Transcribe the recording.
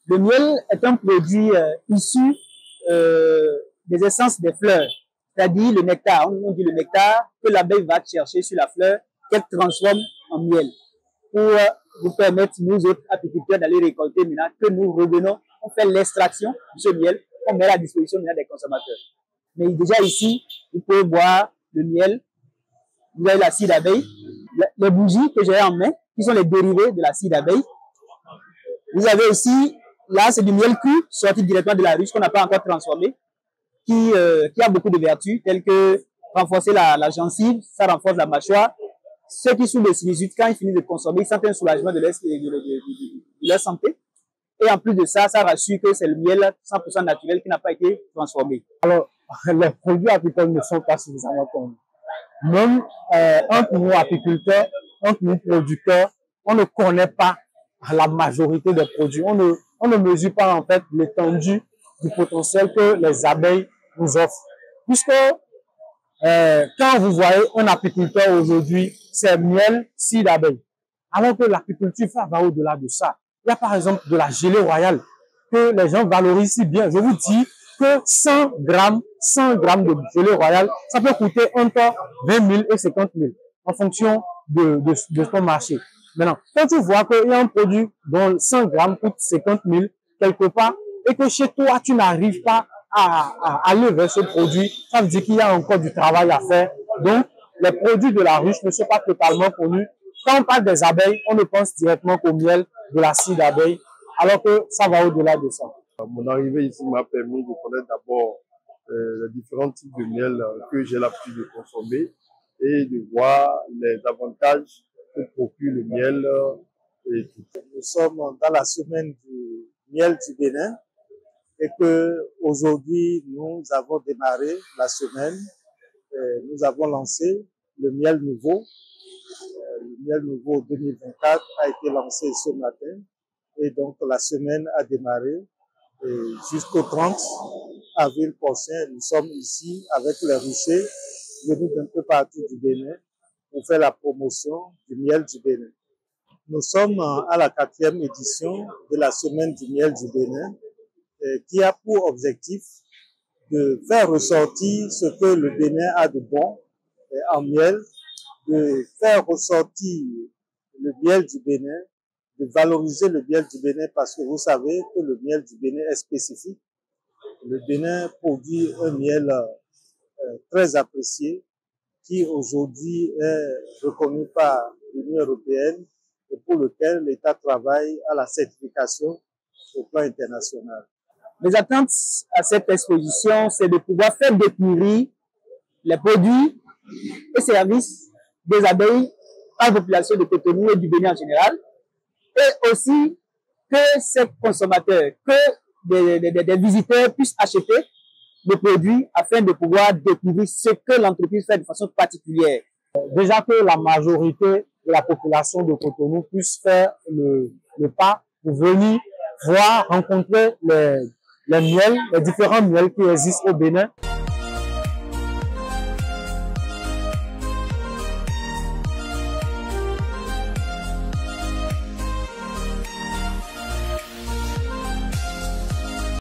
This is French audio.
Le miel est un produit issu des essences des fleurs, c'est-à-dire le nectar. On dit le nectar que l'abeille va chercher sur la fleur, qu'elle transforme en miel pour vous permettre, nous autres apiculteurs, d'aller récolter maintenant, que nous revenons, on fait l'extraction de ce miel, on met à la disposition maintenant des consommateurs. Mais déjà ici, vous pouvez boire le miel, vous avez l'acide d'abeille, les bougies que j'ai en main, qui sont les dérivés de l'acide d'abeille. Vous avez aussi, là c'est du miel cru, sorti directement de la ruche, qu'on n'a pas encore transformé, qui a beaucoup de vertus, telles que renforcer la gencive, ça renforce la mâchoire. Ceux qui souffrent de sinusite, quand ils finissent de consommer, ils sentent un soulagement de leur santé. Et en plus de ça, ça rassure que c'est le miel 100% naturel qui n'a pas été transformé. Alors, les produits apicoles ne sont pas suffisamment connus. Même entre nous apiculteurs, entre nous producteurs, on ne connaît pas la majorité des produits. On ne mesure pas en fait l'étendue du potentiel que les abeilles nous offrent. Puisque quand vous voyez un apiculteur aujourd'hui, c'est miel, cire d'abeille. Alors que l'apiculture va au-delà de ça. Il y a par exemple de la gelée royale que les gens valorisent si bien. Je vous dis que 100 grammes de gelée royale, ça peut coûter entre 20 000 et 50 000 en fonction de son marché. Maintenant, quand tu vois qu'il y a un produit dont 100 grammes coûte 50 000 quelque part et que chez toi, tu n'arrives pas à aller vers ce produit, ça veut dire qu'il y a encore du travail à faire. Donc, les produits de la ruche ne sont pas totalement connus. Quand on parle des abeilles, on ne pense directement qu'au miel, de l'acide d'abeille, alors que ça va au-delà de ça. Mon arrivée ici m'a permis de connaître d'abord les différents types de miel que j'ai l'habitude de consommer et de voir les avantages que procure le miel. Et tout. Nous sommes dans la semaine du miel du Bénin et que aujourd'hui nous avons démarré la semaine. Nous avons lancé le miel nouveau. Le miel nouveau 2024 a été lancé ce matin et donc la semaine a démarré. Jusqu'au 30 avril prochain, nous sommes ici avec les ruchers venus d'un peu partout du Bénin pour faire la promotion du miel du Bénin. Nous sommes à la 4e édition de la semaine du miel du Bénin qui a pour objectif de faire ressortir ce que le Bénin a de bon en miel, de faire ressortir le miel du Bénin, de valoriser le miel du Bénin parce que vous savez que le miel du Bénin est spécifique. Le Bénin produit un miel très apprécié qui aujourd'hui est reconnu par l'Union européenne et pour lequel l'État travaille à la certification au plan international. Mes attentes à cette exposition, c'est de pouvoir faire découvrir les produits et services des abeilles à la population de Cotonou et du Bénin en général, et aussi que ces consommateurs, que des visiteurs puissent acheter des produits afin de pouvoir découvrir ce que l'entreprise fait de façon particulière. Déjà que la majorité de la population de Cotonou puisse faire le pas pour venir voir, rencontrer les miels, les différents miels qui existent au Bénin.